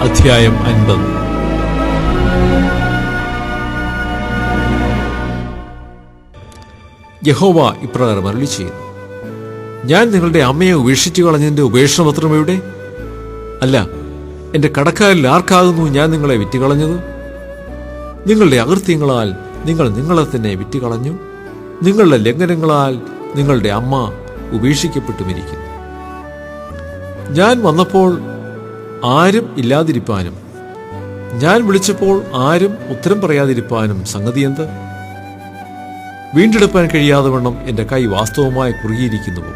അധ്യായം 50. യഹോവ ഇപ്രകാരം അരുളിച്ചെയ്യുന്നു: ഞാൻ നിങ്ങളുടെ അമ്മയെ ഉപേക്ഷിച്ചു കളഞ്ഞതിന്റെ ഉപേക്ഷണപത്രം എവിടെ? അല്ല, എന്റെ കടക്കാരിൽ ആർക്കാകുന്നു ഞാൻ നിങ്ങളെ വിറ്റുകളഞ്ഞത്? നിങ്ങളുടെ അകൃത്യങ്ങളാൽ നിങ്ങൾ നിങ്ങളെ തന്നെ വിറ്റുകളഞ്ഞു. നിങ്ങളുടെ ലംഘനങ്ങളാൽ നിങ്ങളുടെ അമ്മ ഉപേക്ഷിക്കപ്പെട്ടുമിരിക്കുന്നു. ഞാൻ വന്നപ്പോൾ ആരും ഇല്ലാതിരിപ്പാനും ഞാൻ വിളിച്ചപ്പോൾ ആരും ഉത്തരം പറയാതിരിപ്പാനും സംഗതി എന്ത്? വീണ്ടെടുപ്പാൻ കഴിയാതെ വണ്ണം എന്റെ കൈ വാസ്തവമായി കുറുകിയിരിക്കുന്നുവോ?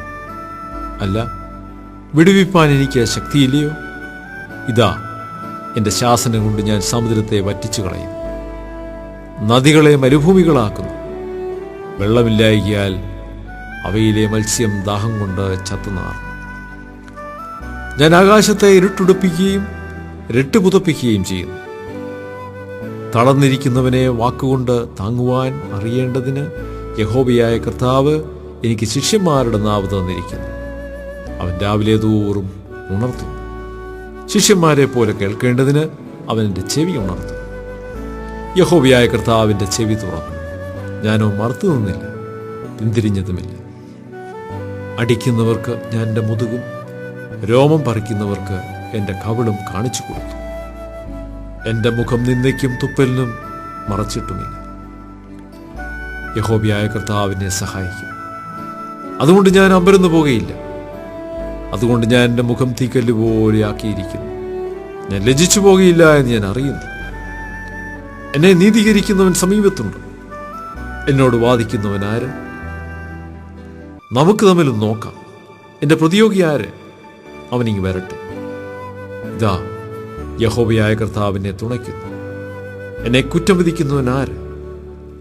അല്ല, വിടുവിപ്പാൻ എനിക്ക് ശക്തിയില്ലയോ? ഇതാ, എന്റെ ശാസനം കൊണ്ട് ഞാൻ സമുദ്രത്തെ വറ്റിച്ചു കളയും, നദികളെ മരുഭൂമികളാക്കുന്നു. വെള്ളമില്ലായികയാൽ അവയിലെ മത്സ്യം ദാഹം കൊണ്ട് ചത്തുനാറും. ഞാൻ ആകാശത്തെ ഇരുട്ടുടുപ്പിക്കുകയും രട്ടുപുതപ്പിക്കുകയും ചെയ്യുന്നു. തളർന്നിരിക്കുന്നവനെ വാക്കുകൊണ്ട് താങ്ങുവാൻ അറിയേണ്ടതിന് യഹോവയായ കർത്താവ് എനിക്ക് ശിഷ്യന്മാരുടെ നാവ് തന്നിരിക്കുന്നു. അവൻ രാവിലെ തോറും ഉണർത്തും. ശിഷ്യന്മാരെ പോലെ കേൾക്കേണ്ടതിന് അവൻ എൻ്റെ ചെവി ഉണർത്തും. യഹോവയായ കർത്താവിൻ്റെ ചെവി തുറന്നു. ഞാനോ മറുത്തു നിന്നില്ല, പിന്തിരിഞ്ഞതുമില്ല. അടിക്കുന്നവർക്ക് ഞാൻ എൻ്റെ മുതുകും രോമം പറിക്കുന്നവർക്ക് എൻ്റെ കവിളും കാണിച്ചു കൊടുത്തു. എൻ്റെ മുഖം നിന്ദയ്ക്കും തുപ്പലിനും മറച്ചിട്ടുമില്ല. യഹോവയായ കർത്താവിനെ സഹായിക്കും. അതുകൊണ്ട് ഞാൻ അമ്പരന്നു പോകുകയില്ല. അതുകൊണ്ട് ഞാൻ എൻ്റെ മുഖം തീക്കല്ല് പോലെ ആക്കിയിരിക്കുന്നു. ഞാൻ ലജ്ജിച്ചു പോകുകയില്ല എന്ന് ഞാൻ അറിയുന്നു. എന്നെ നീതീകരിക്കുന്നവൻ സമീപത്തുണ്ട്. എന്നോട് വാദിക്കുന്നവൻ ആര്? നമുക്ക് തമ്മിൽ നോക്കാം. എൻ്റെ പ്രതിയോഗി ആര്? അവനിങ്ങ് വരട്ടെ. ഇതാ, യഹോവയായ കർത്താവിനെ തുണയ്ക്കുന്നു. എന്നെ കുറ്റം വിധിക്കുന്നവൻ ആര്?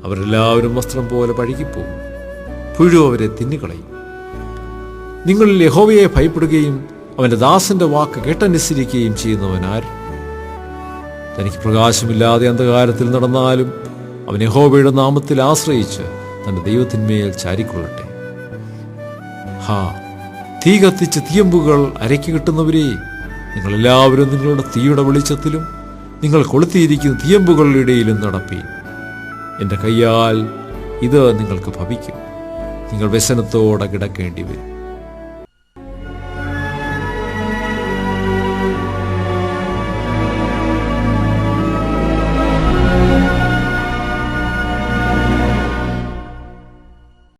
അവരെല്ലാവരും വസ്ത്രം പോലെ പഴകിപ്പോകും. പുഴു അവരെ തിന്നുകളയും. നിങ്ങളിൽ യഹോവയെ ഭയപ്പെടുകയും അവന്റെ ദാസന്റെ വാക്ക് കേട്ടനുസരിക്കുകയും ചെയ്യുന്നവൻ ആര്? തനിക്ക് പ്രകാശമില്ലാതെ അന്ധകാരത്തിൽ നടന്നാലും അവൻ യഹോവയുടെ നാമത്തിൽ ആശ്രയിച്ച് തന്റെ ദൈവത്തിന്മേൽ ചാരിക്കൊള്ളട്ടെ. ഹാ, തീ കത്തിച്ച് തീയമ്പുകൾ അരയ്ക്ക് കിട്ടുന്നവരെ, നിങ്ങളെല്ലാവരും നിങ്ങളുടെ തീയുടെ വെളിച്ചത്തിലും നിങ്ങൾ കൊളുത്തിയിരിക്കുന്ന തീയമ്പുകളുടെ ഇടയിലും നടപ്പീൻ. എൻ്റെ കയ്യാൽ ഇത് നിങ്ങൾക്ക് ഭവിക്കും. നിങ്ങൾ വ്യസനത്തോടെ കിടക്കേണ്ടി വരും.